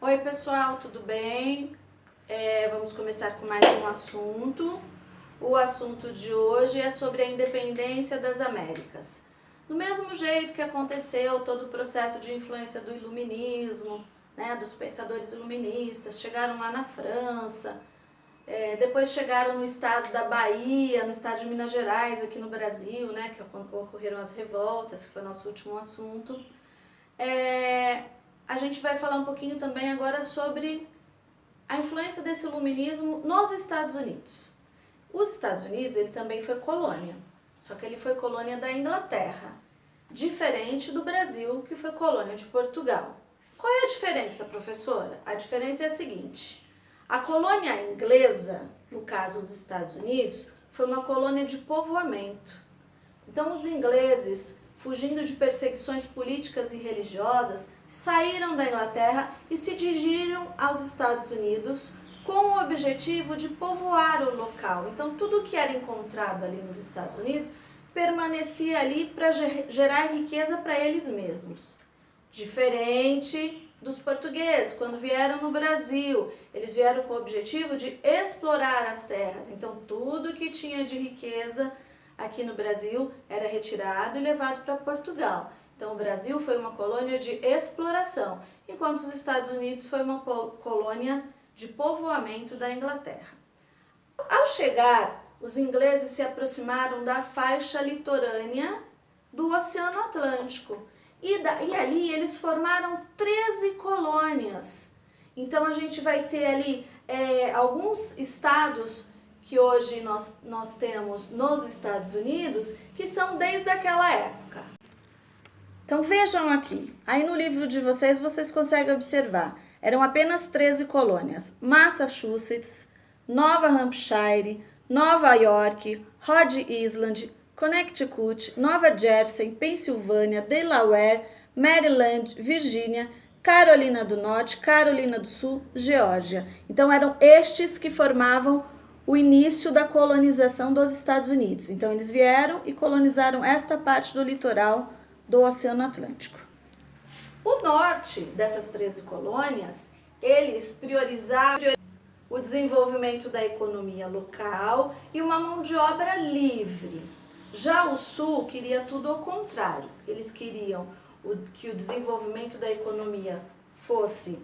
Oi pessoal, tudo bem? Vamos começar com mais um assunto. O assunto de hoje é sobre a independência das Américas. Do mesmo jeito que aconteceu todo o processo de influência do iluminismo, né, dos pensadores iluministas, chegaram lá na França, depois chegaram no estado da Bahia, no estado de Minas Gerais, aqui no Brasil, né, que ocorreram as revoltas, que foi nosso último assunto. A gente vai falar um pouquinho também agora sobre a influência desse iluminismo nos Estados Unidos. Os Estados Unidos, ele também foi colônia, só que ele foi colônia da Inglaterra, diferente do Brasil, que foi colônia de Portugal. Qual é a diferença, professora? A diferença é a seguinte: a colônia inglesa, no caso os Estados Unidos, foi uma colônia de povoamento. Então os ingleses, fugindo de perseguições políticas e religiosas, saíram da Inglaterra e se dirigiram aos Estados Unidos com o objetivo de povoar o local. Então tudo que era encontrado ali nos Estados Unidos permanecia ali para gerar riqueza para eles mesmos. Diferente dos portugueses, quando vieram no Brasil, eles vieram com o objetivo de explorar as terras. Então tudo que tinha de riqueza aqui no Brasil era retirado e levado para Portugal. Então o Brasil foi uma colônia de exploração, enquanto os Estados Unidos foi uma colônia de povoamento da Inglaterra. Ao chegar, os ingleses se aproximaram da faixa litorânea do Oceano Atlântico e ali eles formaram 13 colônias. Então a gente vai ter ali alguns estados que hoje nós temos nos Estados Unidos, que são desde aquela época. Então vejam aqui, aí no livro de vocês conseguem observar, eram apenas 13 colônias: Massachusetts, Nova Hampshire, Nova York, Rhode Island, Connecticut, Nova Jersey, Pensilvânia, Delaware, Maryland, Virgínia, Carolina do Norte, Carolina do Sul, Geórgia. Então eram estes que formavam o início da colonização dos Estados Unidos. Então eles vieram e colonizaram esta parte do litoral do Oceano Atlântico. O norte dessas 13 colônias, eles priorizavam o desenvolvimento da economia local e uma mão de obra livre. Já o sul queria tudo ao contrário. Eles queriam que o desenvolvimento da economia fosse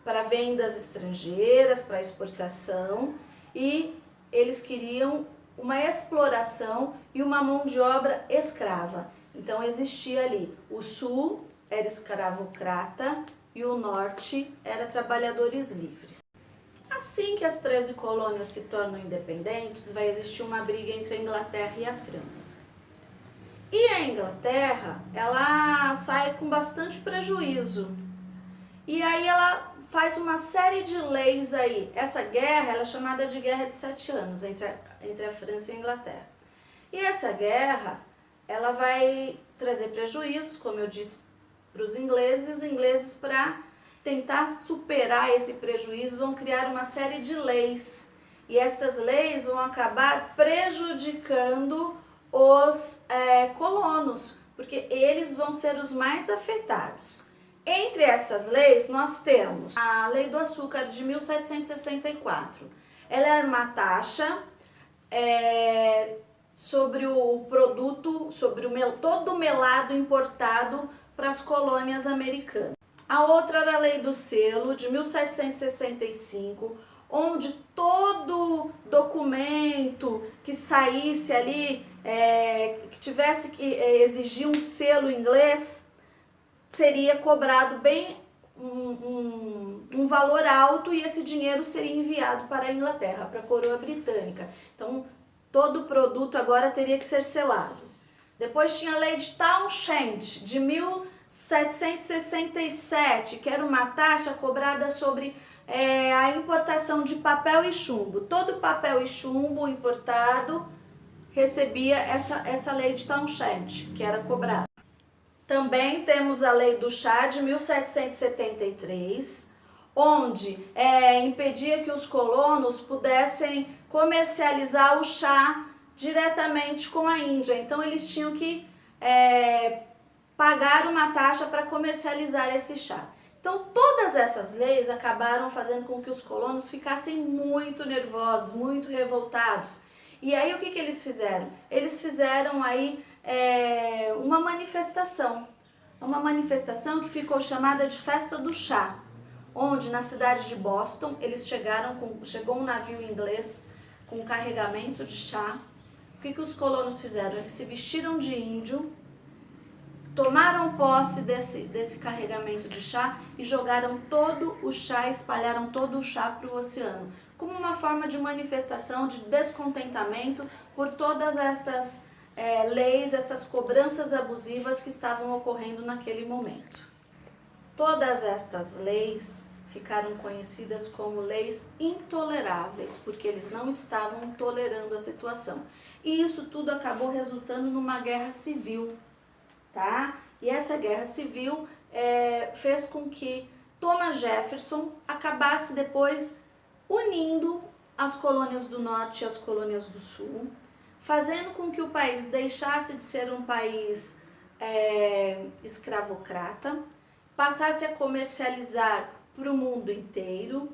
para vendas estrangeiras, para exportação, e eles queriam uma exploração e uma mão de obra escrava. Então existia ali, o sul era escravocrata e o norte era trabalhadores livres. Assim que as 13 colônias se tornam independentes, vai existir uma briga entre a Inglaterra e a França. E a Inglaterra, ela sai com bastante prejuízo. E aí ela faz uma série de leis aí. Essa guerra ela é chamada de Guerra de 7 Anos entre a França e a Inglaterra. E essa guerra ela vai trazer prejuízos, como eu disse, para os ingleses. E os ingleses, para tentar superar esse prejuízo, vão criar uma série de leis. E essas leis vão acabar prejudicando os colonos, porque eles vão ser os mais afetados. Entre essas leis, nós temos a Lei do Açúcar de 1764. Ela era uma taxa sobre o produto, sobre todo o melado importado para as colônias americanas. A outra era a Lei do Selo, de 1765, onde todo documento que saísse ali, que tivesse que exigir um selo inglês, seria cobrado bem um valor alto, e esse dinheiro seria enviado para a Inglaterra, para a coroa britânica. Então, todo produto agora teria que ser selado. Depois tinha a Lei de Townshend, de 1767, que era uma taxa cobrada sobre a importação de papel e chumbo. Todo papel e chumbo importado recebia essa Lei de Townshend, que era cobrada. Também temos a Lei do Chá de 1773, onde impedia que os colonos pudessem comercializar o chá diretamente com a Índia. Então eles tinham que pagar uma taxa para comercializar esse chá. Então, todas essas leis acabaram fazendo com que os colonos ficassem muito nervosos, muito revoltados. E aí, o que eles fizeram? Eles fizeram aí uma manifestação que ficou chamada de Festa do Chá, onde na cidade de Boston eles chegou um navio inglês com carregamento de chá. O que os colonos fizeram? Eles se vestiram de índio, tomaram posse desse carregamento de chá e jogaram todo o chá, espalharam todo o chá para o oceano, como uma forma de manifestação de descontentamento por todas estas leis, estas cobranças abusivas que estavam ocorrendo naquele momento. Todas estas leis ficaram conhecidas como leis intoleráveis, porque eles não estavam tolerando a situação. E isso tudo acabou resultando numa guerra civil, tá? E essa guerra civil fez com que Thomas Jefferson acabasse depois unindo as colônias do norte e as colônias do sul, fazendo com que o país deixasse de ser um país escravocrata, passasse a comercializar para o mundo inteiro,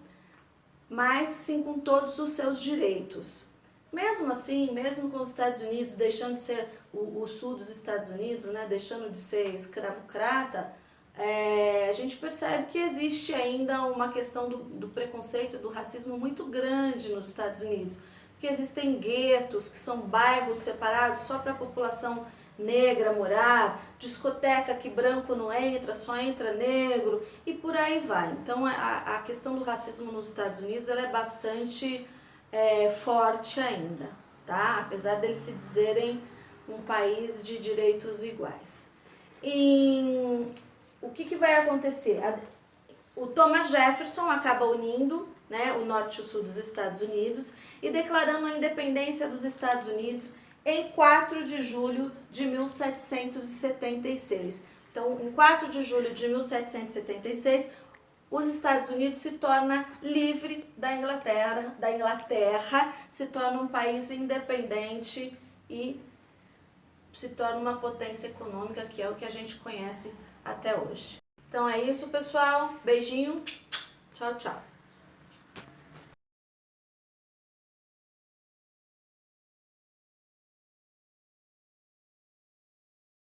mas sim com todos os seus direitos. Mesmo assim, mesmo com os Estados Unidos deixando de ser o sul dos Estados Unidos, né, deixando de ser escravocrata, a gente percebe que existe ainda uma questão do preconceito, do racismo muito grande nos Estados Unidos, porque existem guetos, que são bairros separados só para a população negra morar, discoteca que branco não entra, só entra negro e por aí vai. Então a questão do racismo nos Estados Unidos ela é bastante forte ainda, tá? Apesar deles se dizerem um país de direitos iguais. O que vai acontecer? O Thomas Jefferson acaba unindo, né, o norte e o sul dos Estados Unidos e declarando a independência dos Estados Unidos em 4 de julho de 1776. Então, em 4 de julho de 1776, os Estados Unidos se torna livre da Inglaterra, se torna um país independente e se torna uma potência econômica, que é o que a gente conhece até hoje. Então é isso, pessoal. Beijinho. Tchau, tchau.